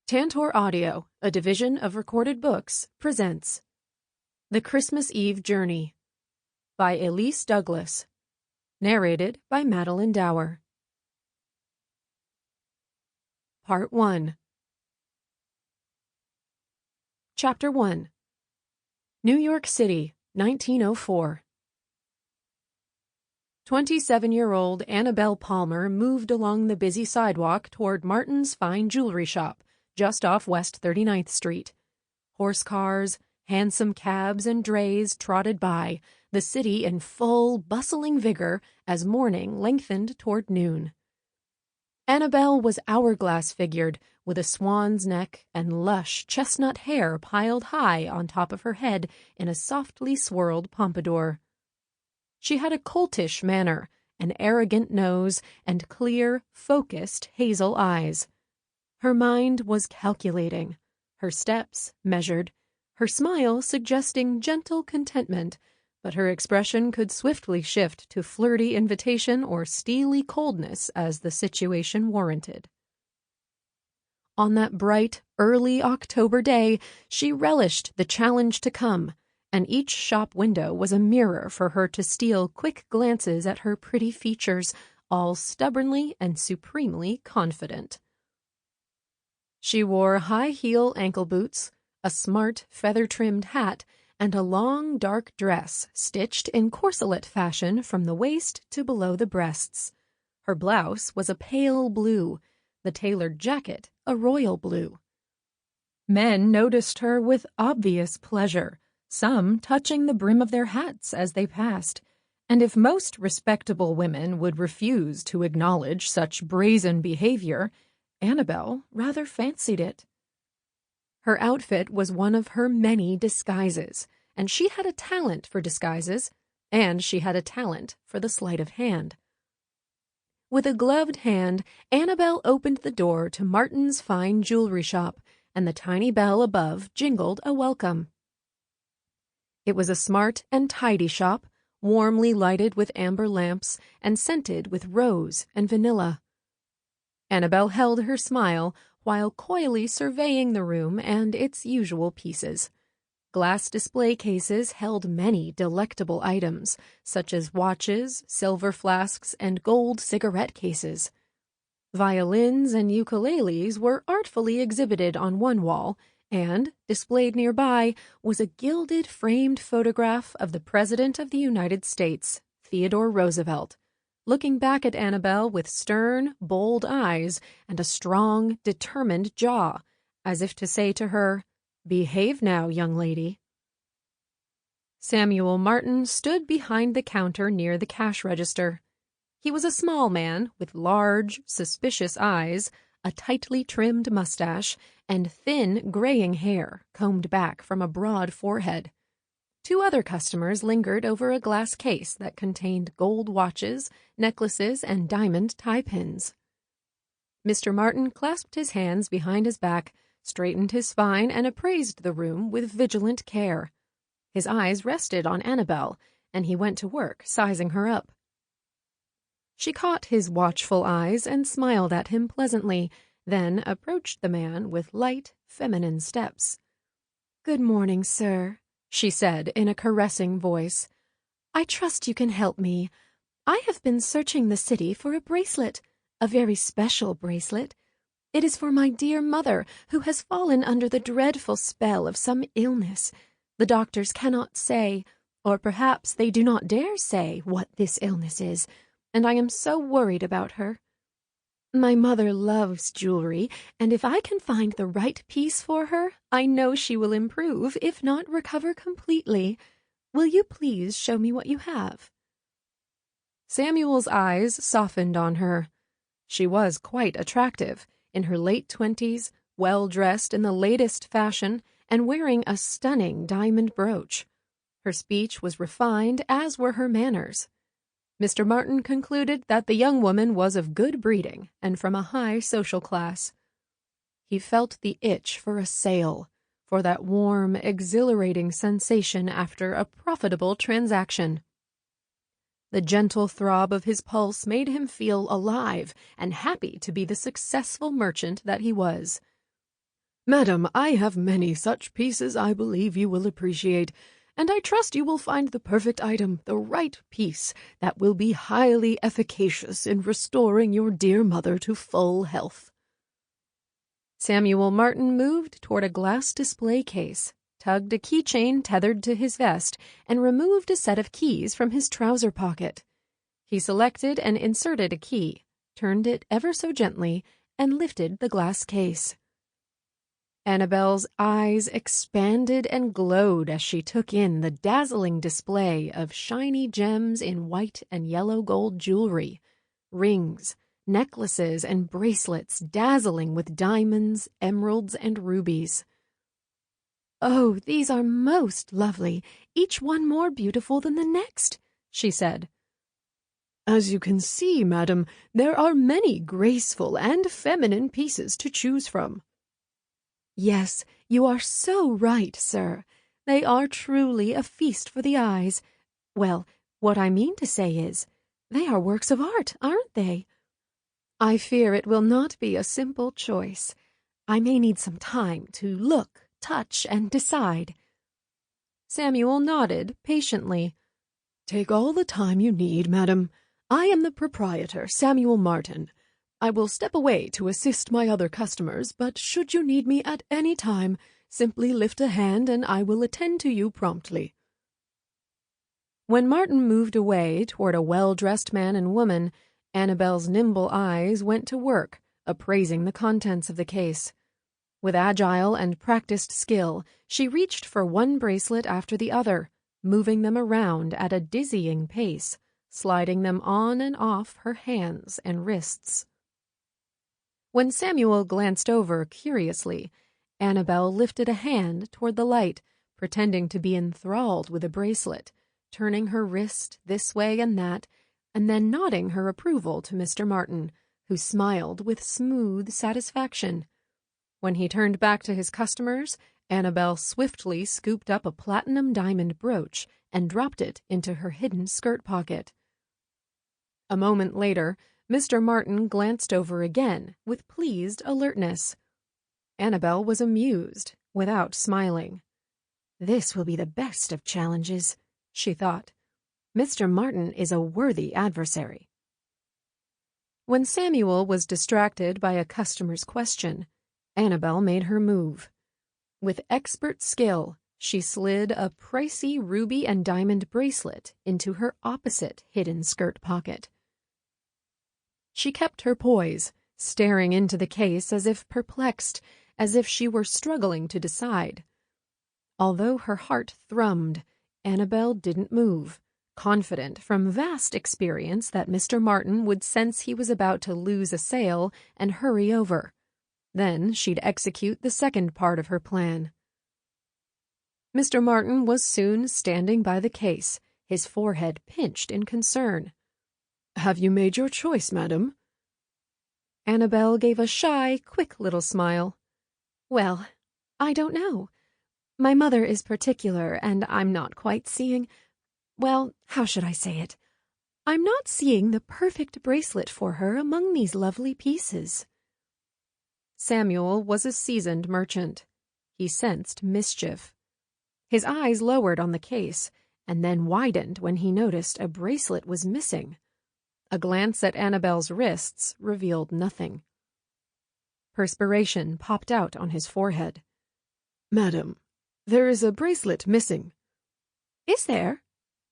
Tantor Audio, a division of Recorded Books, presents The Christmas Eve Journey by Elyse Douglas, narrated by Madeleine Dauer. Part 1. Chapter 1. New York City, 1904. 27-year-old Annabelle Palmer moved along the busy sidewalk toward Martin's fine jewelry shop, just off West 39th Street. Horse cars, hansom cabs, and drays trotted by, the city in full, bustling vigor as morning lengthened toward noon. Annabelle was hourglass-figured, with a swan's neck and lush chestnut hair piled high on top of her head in a softly swirled pompadour. She had a coltish manner, an arrogant nose, and clear, focused hazel eyes. Her mind was calculating, her steps measured, her smile suggesting gentle contentment, but her expression could swiftly shift to flirty invitation or steely coldness as the situation warranted. On that bright, early October day, she relished the challenge to come, and each shop window was a mirror for her to steal quick glances at her pretty features, all stubbornly and supremely confident. She wore high-heel ankle boots, a smart feather-trimmed hat, and a long dark dress stitched in corselet fashion from the waist to below the breasts. Her blouse was a pale blue, the tailored jacket a royal blue. Men noticed her with obvious pleasure, some touching the brim of their hats as they passed, and if most respectable women would refuse to acknowledge such brazen behavior, Annabelle rather fancied it. Her outfit was one of her many disguises, and she had a talent for disguises, and she had a talent for the sleight of hand. With a gloved hand, Annabelle opened the door to Martin's fine jewelry shop, and the tiny bell above jingled a welcome. It was a smart and tidy shop, warmly lighted with amber lamps and scented with rose and vanilla. Annabelle held her smile while coyly surveying the room and its usual pieces. Glass display cases held many delectable items, such as watches, silver flasks, and gold cigarette cases. Violins and ukuleles were artfully exhibited on one wall, and, displayed nearby, was a gilded framed photograph of the President of the United States, Theodore Roosevelt, looking back at Annabelle with stern, bold eyes and a strong, determined jaw, as if to say to her, "Behave now, young lady." Samuel Martin stood behind the counter near the cash register. He was a small man with large, suspicious eyes, a tightly trimmed mustache, and thin, graying hair combed back from a broad forehead. Two other customers lingered over a glass case that contained gold watches, necklaces, and diamond tie pins. Mr. Martin clasped his hands behind his back, straightened his spine, and appraised the room with vigilant care. His eyes rested on Annabelle, and he went to work sizing her up. She caught his watchful eyes and smiled at him pleasantly, then approached the man with light, feminine steps. "Good morning, sir," she said in a caressing voice. "I trust you can help me. I have been searching the city for a bracelet, a very special bracelet. It is for my dear mother, who has fallen under the dreadful spell of some illness. The doctors cannot say, or perhaps they do not dare say, what this illness is, and I am so worried about her. My mother loves jewelry, and if I can find the right piece for her, I know she will improve, if not recover completely. Will you please show me what you have?" Samuel's eyes softened on her. She was quite attractive, in her late 20s, well-dressed in the latest fashion, and wearing a stunning diamond brooch. Her speech was refined, as were her manners. Mr. Martin concluded that the young woman was of good breeding and from a high social class. He felt the itch for a sale, for that warm, exhilarating sensation after a profitable transaction. The gentle throb of his pulse made him feel alive and happy to be the successful merchant that he was. Madam, I have many such pieces I believe you will appreciate, and I trust you will find the perfect item, the right piece, that will be highly efficacious in restoring your dear mother to full health." Samuel Martin moved toward a glass display case, tugged a keychain tethered to his vest, and removed a set of keys from his trouser pocket. He selected and inserted a key, turned it ever so gently, and lifted the glass case. Annabelle's eyes expanded and glowed as she took in the dazzling display of shiny gems in white and yellow gold jewelry, rings, necklaces, and bracelets dazzling with diamonds, emeralds, and rubies. "Oh, these are most lovely, each one more beautiful than the next," she said. "As you can see, madam, there are many graceful and feminine pieces to choose from." "Yes, you are so right, sir. They are truly a feast for the eyes. Well, what I mean to say is, they are works of art, aren't they? I fear it will not be a simple choice. I may need some time to look, touch, and decide." Samuel nodded patiently. "Take all the time you need, madam. I am the proprietor, Samuel Martin. I will step away to assist my other customers, but should you need me at any time, simply lift a hand and I will attend to you promptly." When Martin moved away toward a well-dressed man and woman, Annabelle's nimble eyes went to work, appraising the contents of the case. With agile and practiced skill, she reached for one bracelet after the other, moving them around at a dizzying pace, sliding them on and off her hands and wrists. When Samuel glanced over curiously, Annabelle lifted a hand toward the light, pretending to be enthralled with a bracelet, turning her wrist this way and that, and then nodding her approval to Mr. Martin, who smiled with smooth satisfaction. When he turned back to his customers, Annabelle swiftly scooped up a platinum diamond brooch and dropped it into her hidden skirt pocket. A moment later, Mr. Martin glanced over again with pleased alertness. Annabelle was amused, without smiling. "This will be the best of challenges," she thought. "Mr. Martin is a worthy adversary." When Samuel was distracted by a customer's question, Annabelle made her move. With expert skill, she slid a pricey ruby and diamond bracelet into her opposite hidden skirt pocket. She kept her poise, staring into the case as if perplexed, as if she were struggling to decide. Although her heart thrummed, Annabelle didn't move, confident from vast experience that Mr. Martin would sense he was about to lose a sale and hurry over. Then she'd execute the second part of her plan. Mr. Martin was soon standing by the case, his forehead pinched in concern. "Have you made your choice, madam?" Annabelle gave a shy, quick little smile. "Well, I don't know. My mother is particular, and I'm not quite seeing— well, how should I say it? I'm not seeing the perfect bracelet for her among these lovely pieces." Samuel was a seasoned merchant. He sensed mischief. His eyes lowered on the case, and then widened when he noticed a bracelet was missing. A glance at Annabelle's wrists revealed nothing. Perspiration popped out on his forehead. "Madam, there is a bracelet missing." "Is there?"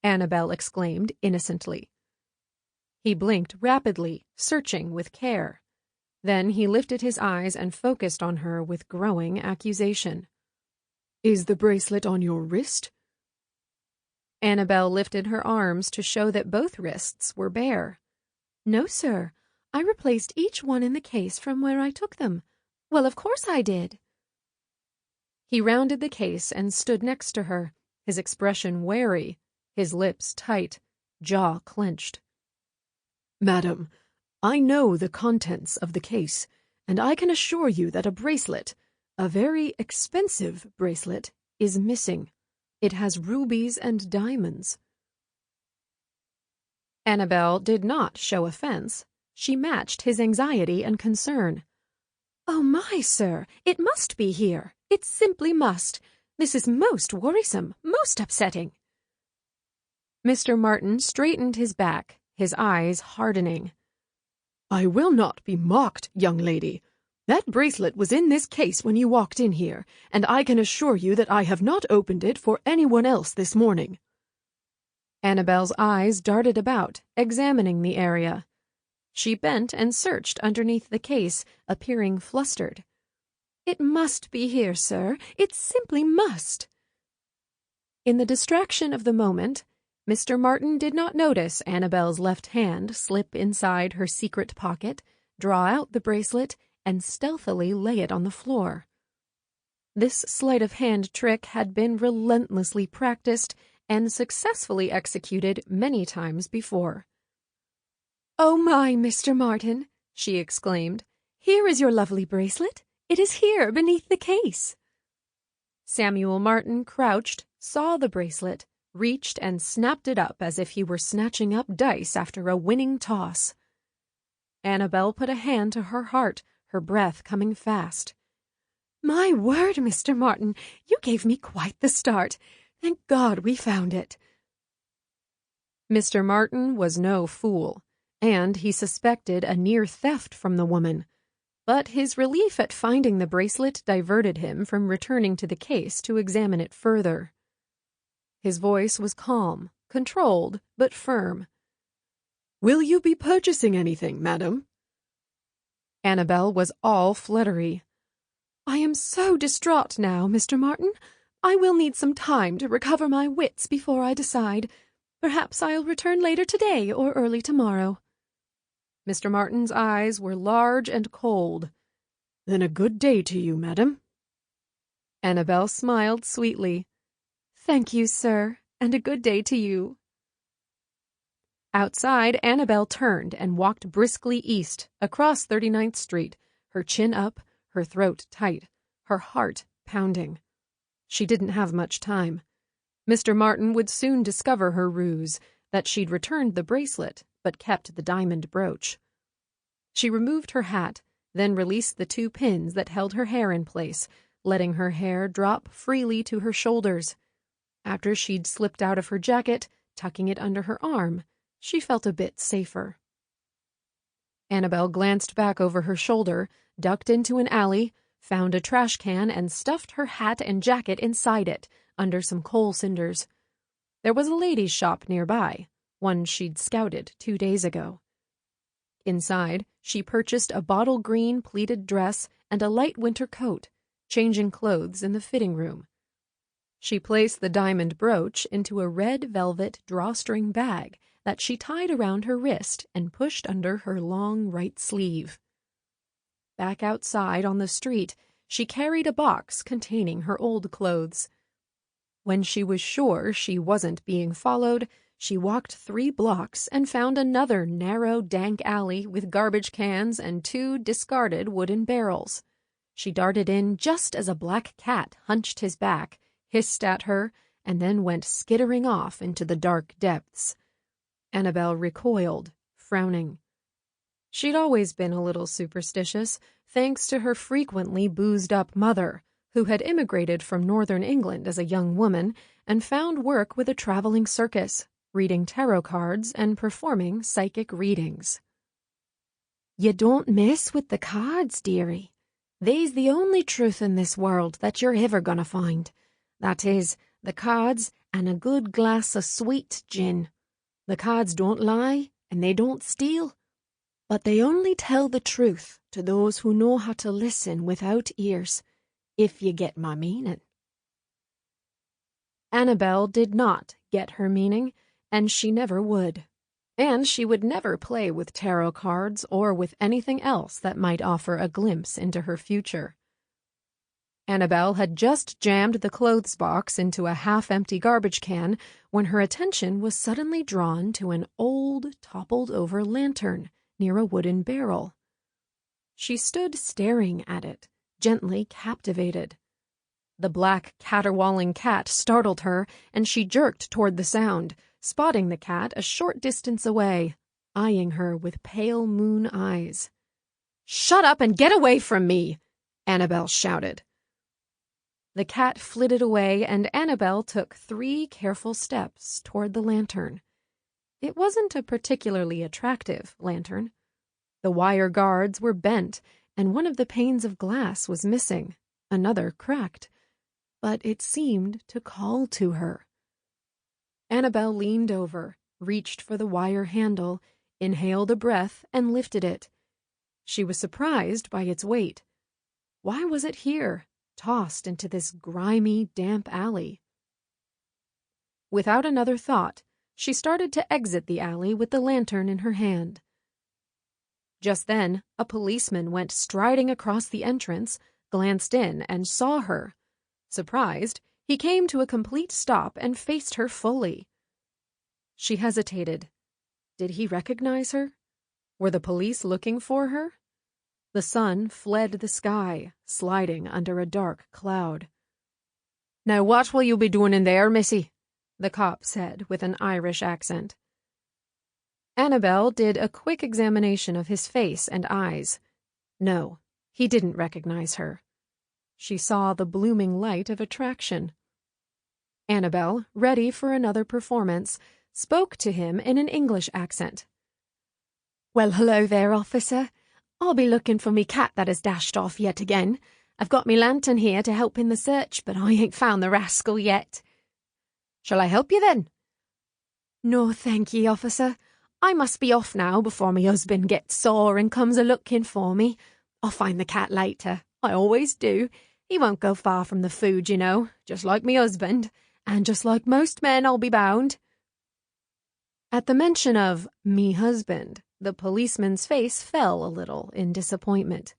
Annabelle exclaimed innocently. He blinked rapidly, searching with care. Then he lifted his eyes and focused on her with growing accusation. "Is the bracelet on your wrist?" Annabelle lifted her arms to show that both wrists were bare. "No, sir. I replaced each one in the case from where I took them. Well, of course I did." He rounded the case and stood next to her, his expression wary, his lips tight, jaw clenched. "Madam, I know the contents of the case, and I can assure you that a bracelet, a very expensive bracelet, is missing. It has rubies and diamonds." Annabelle did not show offense. She matched his anxiety and concern. "Oh my, sir, it must be here. It simply must. This is most worrisome, most upsetting." Mr. Martin straightened his back, his eyes hardening. "I will not be mocked, young lady. That bracelet was in this case when you walked in here, and I can assure you that I have not opened it for anyone else this morning." Annabelle's eyes darted about, examining the area. She bent and searched underneath the case, appearing flustered. "It must be here, sir. It simply must." In the distraction of the moment, Mr. Martin did not notice Annabelle's left hand slip inside her secret pocket, draw out the bracelet, and stealthily lay it on the floor. This sleight of hand trick had been relentlessly practiced and successfully executed many times before. "Oh my, Mr. Martin," she exclaimed, "here is your lovely bracelet. It is here beneath the case." Samuel Martin crouched, saw the bracelet, reached and snapped it up as if he were snatching up dice after a winning toss. Annabelle put a hand to her heart, her breath coming fast. "My word, Mr. Martin, you gave me quite the start. Thank God we found it." Mr. Martin was no fool, and he suspected a near theft from the woman. But his relief at finding the bracelet diverted him from returning to the case to examine it further. His voice was calm, controlled, but firm. "Will you be purchasing anything, madam?" Annabelle was all fluttery. "I am so distraught now, Mr. Martin. I will need some time to recover my wits before I decide. Perhaps I'll return later today or early tomorrow." Mr. Martin's eyes were large and cold. "Then a good day to you, madam." Annabelle smiled sweetly. "Thank you, sir, and a good day to you." Outside, Annabelle turned and walked briskly east, across 39th Street, her chin up, her throat tight, her heart pounding. She didn't have much time. Mr. Martin would soon discover her ruse, that she'd returned the bracelet, but kept the diamond brooch. She removed her hat, then released the 2 pins that held her hair in place, letting her hair drop freely to her shoulders. After she'd slipped out of her jacket, tucking it under her arm, she felt a bit safer. Annabelle glanced back over her shoulder, ducked into an alley, found a trash can, and stuffed her hat and jacket inside it, under some coal cinders. There was a ladies' shop nearby, one she'd scouted 2 days ago. Inside, she purchased a bottle green pleated dress and a light winter coat, changing clothes in the fitting room. She placed the diamond brooch into a red velvet drawstring bag that she tied around her wrist and pushed under her long right sleeve. Back outside on the street, she carried a box containing her old clothes. When she was sure she wasn't being followed, she walked 3 blocks and found another narrow, dank alley with garbage cans and 2 discarded wooden barrels. She darted in just as a black cat hunched his back, hissed at her, and then went skittering off into the dark depths. Annabelle recoiled, frowning. She'd always been a little superstitious, thanks to her frequently boozed-up mother, who had immigrated from northern England as a young woman and found work with a traveling circus, reading tarot cards and performing psychic readings. "You don't mess with the cards, dearie. They's the only truth in this world that you're ever gonna find. That is, the cards and a good glass of sweet gin. The cards don't lie and they don't steal, but they only tell the truth to those who know how to listen without ears, if you get my meaning." Annabelle did not get her meaning, and she never would. And she would never play with tarot cards or with anything else that might offer a glimpse into her future. Annabelle had just jammed the clothes box into a half-empty garbage can when her attention was suddenly drawn to an old, toppled-over lantern near a wooden barrel. She stood staring at it, gently captivated. The black, caterwauling cat startled her, and she jerked toward the sound, spotting the cat a short distance away, eyeing her with pale moon eyes. "Shut up and get away from me!" Annabelle shouted. The cat flitted away, and Annabelle took 3 careful steps toward the lantern. It wasn't a particularly attractive lantern. The wire guards were bent, and one of the panes of glass was missing, another cracked. But it seemed to call to her. Annabelle leaned over, reached for the wire handle, inhaled a breath, and lifted it. She was surprised by its weight. Why was it here, tossed into this grimy, damp alley? Without another thought, she started to exit the alley with the lantern in her hand. Just then, a policeman went striding across the entrance, glanced in, and saw her. Surprised, he came to a complete stop and faced her fully. She hesitated. Did he recognize her? Were the police looking for her? The sun fled the sky, sliding under a dark cloud. "Now what will you be doing in there, missy?" the cop said with an Irish accent. Annabelle did a quick examination of his face and eyes. No, he didn't recognize her. She saw the blooming light of attraction. Annabelle, ready for another performance, spoke to him in an English accent. "Well, hello there, officer. I'll be looking for me cat that has dashed off yet again. I've got me lantern here to help in the search, but I ain't found the rascal yet." "Shall I help you then?" "No, thank ye, officer. I must be off now before me husband gets sore and comes a-looking for me. I'll find the cat later. I always do. He won't go far from the food, you know, just like me husband, and just like most men, I'll be bound." At the mention of me husband, the policeman's face fell a little in disappointment.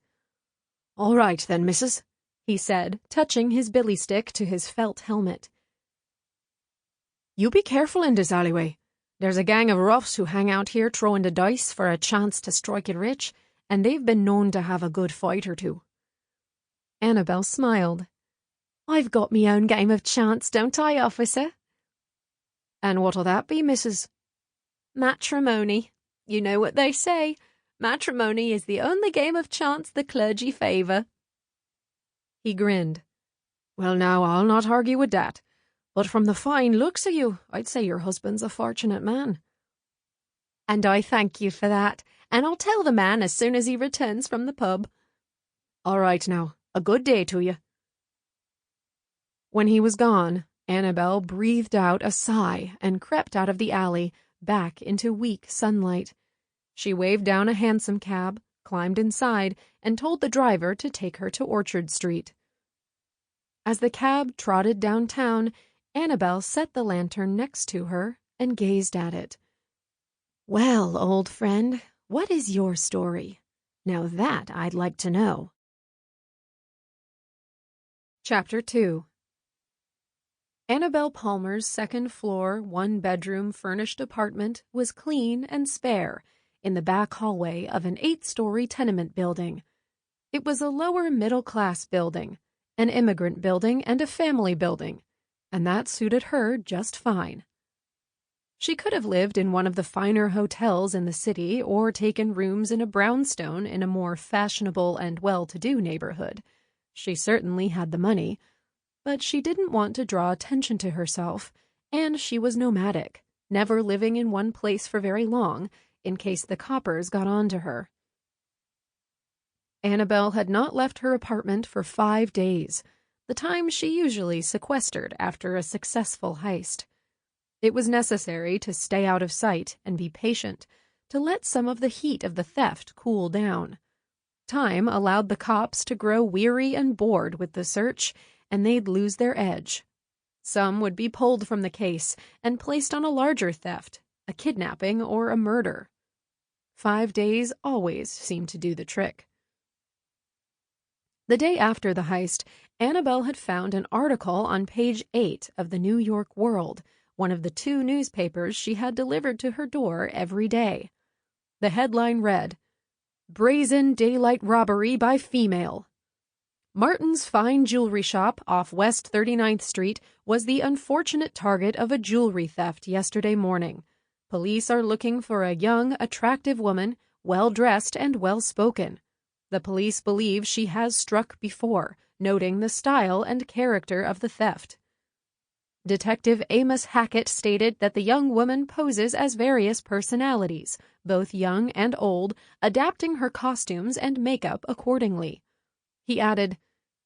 "All right then, missus," he said, touching his billy stick to his felt helmet. "You be careful in this alleyway. There's a gang of roughs who hang out here throwing the dice for a chance to strike it rich, and they've been known to have a good fight or two." Annabelle smiled. "I've got me own game of chance, don't I, officer?" "And what'll that be, missus?" "Matrimony. You know what they say. Matrimony is the only game of chance the clergy favour." He grinned. "Well, now, I'll not argue with that. But from the fine looks of you, I'd say your husband's a fortunate man." "And I thank you for that, and I'll tell the man as soon as he returns from the pub." "All right now, a good day to you." When he was gone, Annabelle breathed out a sigh and crept out of the alley, back into weak sunlight. She waved down a hansom cab, climbed inside, and told the driver to take her to Orchard Street. As the cab trotted downtown, Annabelle set the lantern next to her and gazed at it. "Well, old friend, what is your story? Now that I'd like to know." Chapter 2. Annabelle Palmer's second-floor, one-bedroom furnished apartment was clean and spare in the back hallway of an 8-story tenement building. It was a lower-middle-class building, an immigrant building and a family building, and that suited her just fine. She could have lived in one of the finer hotels in the city or taken rooms in a brownstone in a more fashionable and well-to-do neighborhood. She certainly had the money, but she didn't want to draw attention to herself, and she was nomadic, never living in one place for very long, in case the coppers got on to her. Annabelle had not left her apartment for 5 days, the time she usually sequestered after a successful heist. It was necessary to stay out of sight and be patient, to let some of the heat of the theft cool down. Time allowed the cops to grow weary and bored with the search, and they'd lose their edge. Some would be pulled from the case and placed on a larger theft, a kidnapping or a murder. 5 days always seemed to do the trick. The day after the heist, Annabelle had found an article on page 8 of the New York World, one of the 2 newspapers she had delivered to her door every day. The headline read, "Brazen Daylight Robbery by Female." Martin's Fine Jewelry Shop off West 39th Street was the unfortunate target of a jewelry theft yesterday morning. Police are looking for a young, attractive woman, well-dressed and well-spoken. The police believe she has struck before, noting the style and character of the theft. Detective Amos Hackett stated that the young woman poses as various personalities, both young and old, adapting her costumes and makeup accordingly. He added,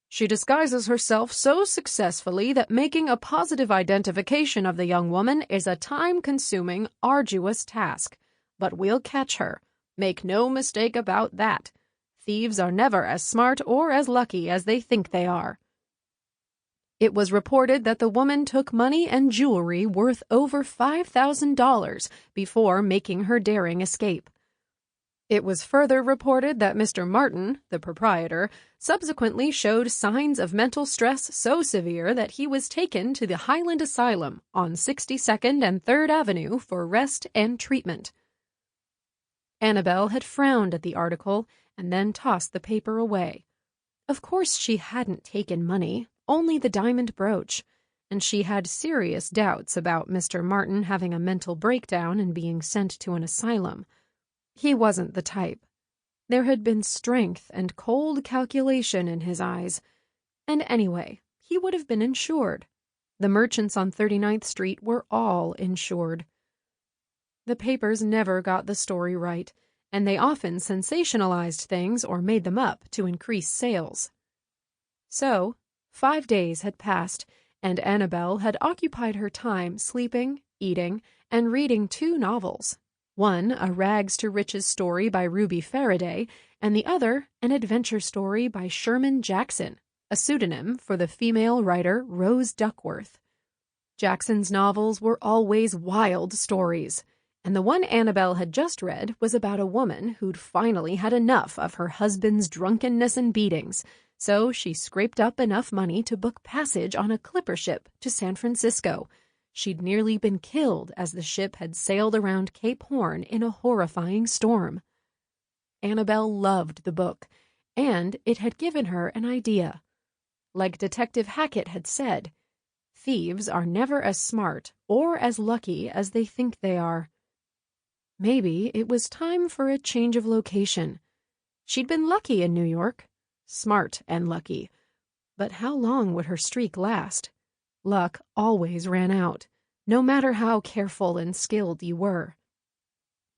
"She disguises herself so successfully that making a positive identification of the young woman is a time-consuming, arduous task. But we'll catch her. Make no mistake about that. Thieves are never as smart or as lucky as they think they are." It was reported that the woman took money and jewelry worth over $5,000 before making her daring escape. It was further reported that Mr. Martin, the proprietor, subsequently showed signs of mental stress so severe that he was taken to the Highland Asylum on 62nd and 3rd Avenue for rest and treatment. Annabelle had frowned at the article and then tossed the paper away. Of course she hadn't taken money, only the diamond brooch, and she had serious doubts about Mr. Martin having a mental breakdown and being sent to an asylum. He wasn't the type. There had been strength and cold calculation in his eyes. And anyway, he would have been insured. The merchants on 39th Street were all insured. The papers never got the story right, and they often sensationalized things or made them up to increase sales. So, 5 days had passed, and Annabelle had occupied her time sleeping, eating, and reading 2 novels. One, a rags to riches story by Ruby Faraday, and the other, an adventure story by Sherman Jackson, a pseudonym for the female writer Rose Duckworth. Jackson's novels were always wild stories, and the one Annabelle had just read was about a woman who'd finally had enough of her husband's drunkenness and beatings, so she scraped up enough money to book passage on a clipper ship to San Francisco. She'd nearly been killed as the ship had sailed around Cape Horn in a horrifying storm. Annabelle loved the book, and it had given her an idea. Like Detective Hackett had said, thieves are never as smart or as lucky as they think they are. Maybe it was time for a change of location. She'd been lucky in New York. Smart and lucky. But how long would her streak last? Luck always ran out, no matter how careful and skilled you were.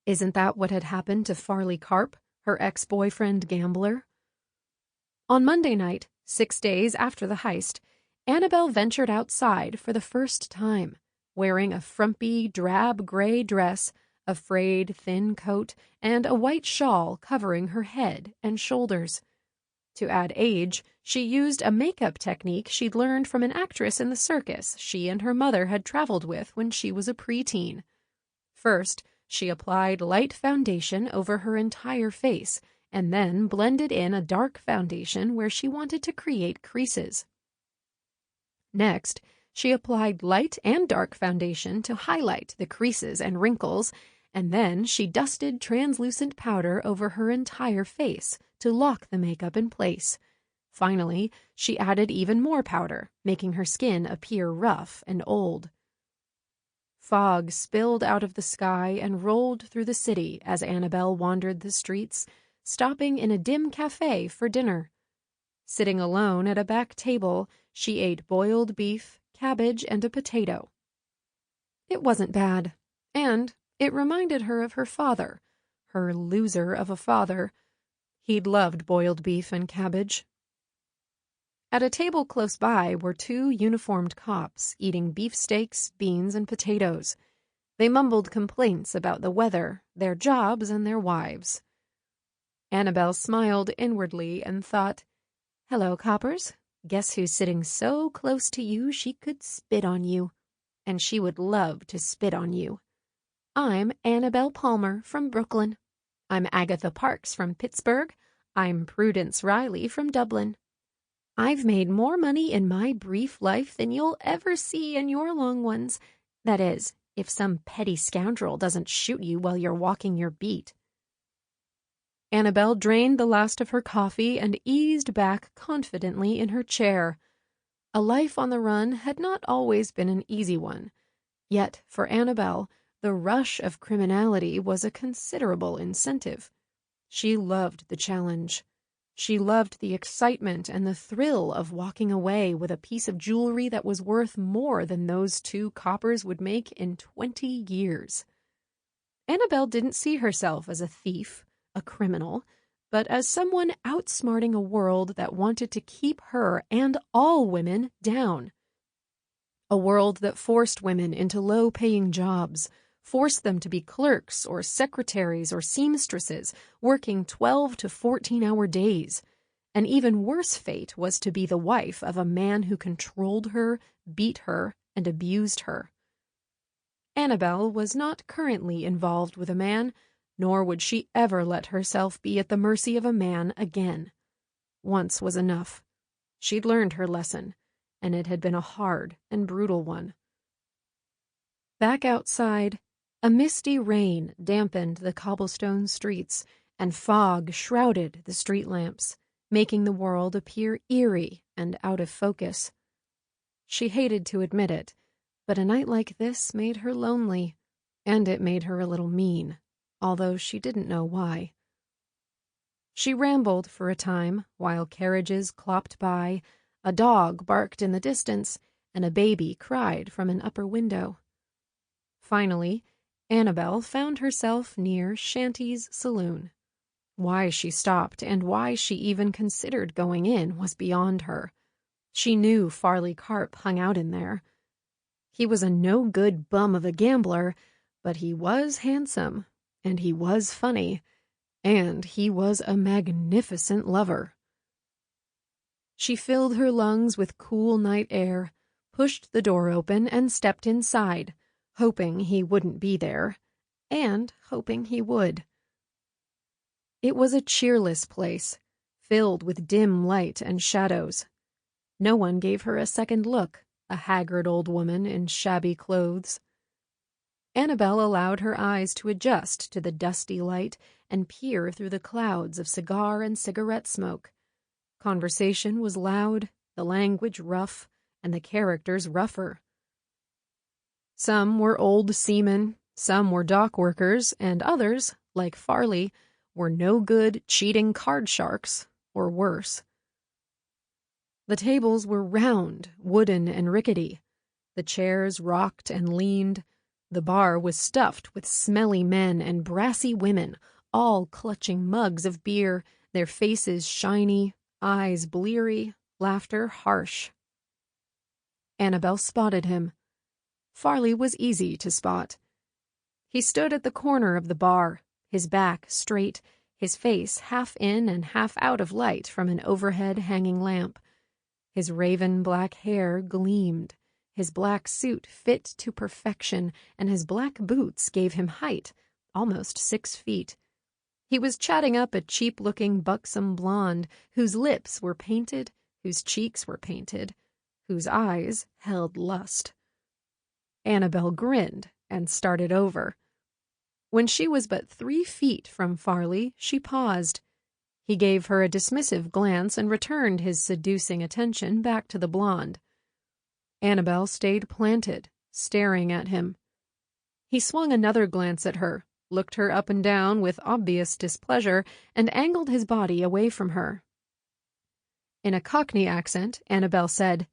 Isn't that what had happened to Farley Karp, her ex-boyfriend gambler? On Monday night, 6 days after the heist, Annabelle ventured outside for the first time, wearing a frumpy, drab gray dress, a frayed, thin coat, and a white shawl covering her head and shoulders. To add age, she used a makeup technique she'd learned from an actress in the circus she and her mother had traveled with when she was a preteen. First, she applied light foundation over her entire face, and then blended in a dark foundation where she wanted to create creases. Next, she applied light and dark foundation to highlight the creases and wrinkles, and then she dusted translucent powder over her entire face to lock the makeup in place. Finally, she added even more powder, making her skin appear rough and old. Fog spilled out of the sky and rolled through the city as Annabelle wandered the streets, stopping in a dim cafe for dinner. Sitting alone at a back table, she ate boiled beef, cabbage, and a potato. It wasn't bad, and it reminded her of her father, her loser of a father. He'd loved boiled beef and cabbage. At a table close by were 2 uniformed cops eating beefsteaks, beans, and potatoes. They mumbled complaints about the weather, their jobs, and their wives. Annabelle smiled inwardly and thought, "Hello, coppers. Guess who's sitting so close to you she could spit on you. And she would love to spit on you. I'm Annabelle Palmer from Brooklyn. I'm Agatha Parks from Pittsburgh. I'm Prudence Riley from Dublin. I've made more money in my brief life than you'll ever see in your long ones. That is, if some petty scoundrel doesn't shoot you while you're walking your beat." Annabelle drained the last of her coffee and eased back confidently in her chair. A life on the run had not always been an easy one. Yet, for Annabelle, the rush of criminality was a considerable incentive. She loved the challenge. She loved the excitement and the thrill of walking away with a piece of jewelry that was worth more than those 2 coppers would make in 20 years. Annabelle didn't see herself as a thief, a criminal, but as someone outsmarting a world that wanted to keep her and all women down. A world that forced women into low-paying jobs, forced them to be clerks or secretaries or seamstresses, working 12 to 14-hour days. An even worse fate was to be the wife of a man who controlled her, beat her, and abused her. Annabelle was not currently involved with a man, nor would she ever let herself be at the mercy of a man again. Once was enough. She'd learned her lesson, and it had been a hard and brutal one. Back outside, a misty rain dampened the cobblestone streets, and fog shrouded the street lamps, making the world appear eerie and out of focus. She hated to admit it, but a night like this made her lonely, and it made her a little mean, although she didn't know why. She rambled for a time while carriages clopped by, a dog barked in the distance, and a baby cried from an upper window. Finally, Annabelle found herself near Shanty's saloon. Why she stopped and why she even considered going in was beyond her. She knew Farley Carp hung out in there. He was a no-good bum of a gambler, but he was handsome, and he was funny, and he was a magnificent lover. She filled her lungs with cool night air, pushed the door open, and stepped inside, hoping he wouldn't be there, and hoping he would. It was a cheerless place, filled with dim light and shadows. No one gave her a second look, a haggard old woman in shabby clothes. Annabelle allowed her eyes to adjust to the dusty light and peer through the clouds of cigar and cigarette smoke. Conversation was loud, the language rough, and the characters rougher. Some were old seamen, some were dock workers, and others, like Farley, were no-good, cheating card sharks, or worse. The tables were round, wooden, and rickety. The chairs rocked and leaned. The bar was stuffed with smelly men and brassy women, all clutching mugs of beer, their faces shiny, eyes bleary, laughter harsh. Annabelle spotted him. Farley was easy to spot. He stood at the corner of the bar, his back straight, his face half in and half out of light from an overhead hanging lamp. His raven black hair gleamed, his black suit fit to perfection, and his black boots gave him height, almost 6 feet. He was chatting up a cheap-looking buxom blonde whose lips were painted, whose cheeks were painted, whose eyes held lust. Annabelle grinned and started over. When she was but 3 feet from Farley, she paused. He gave her a dismissive glance and returned his seducing attention back to the blonde. Annabelle stayed planted, staring at him. He swung another glance at her, looked her up and down with obvious displeasure, and angled his body away from her. In a Cockney accent, Annabelle said,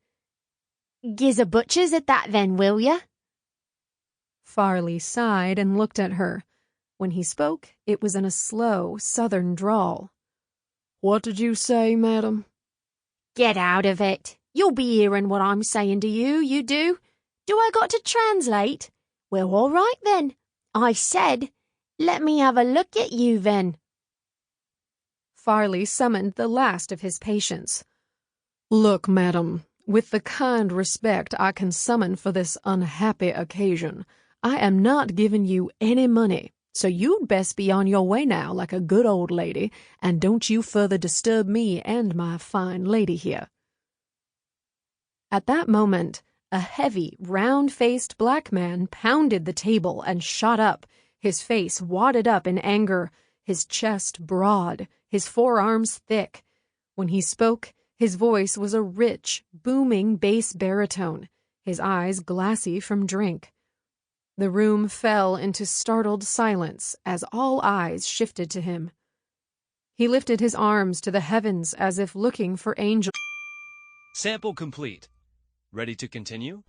"Giz a butchers at that then, will ya?" Farley sighed and looked at her. When he spoke, it was in a slow, southern drawl. "What did you say, madam?" "Get out of it. You'll be hearing what I'm saying to you, you do. Do I got to translate? Well, all right then. I said, let me have a look at you then." Farley summoned the last of his patience. "Look, madam, with the kind respect I can summon for this unhappy occasion, I am not giving you any money, so you'd best be on your way now like a good old lady, and don't you further disturb me and my fine lady here." At that moment, a heavy, round-faced black man pounded the table and shot up, his face wadded up in anger, his chest broad, his forearms thick. When he spoke, his voice was a rich, booming bass baritone, his eyes glassy from drink. The room fell into startled silence as all eyes shifted to him. He lifted his arms to the heavens as if looking for angels. Sample complete. Ready to continue?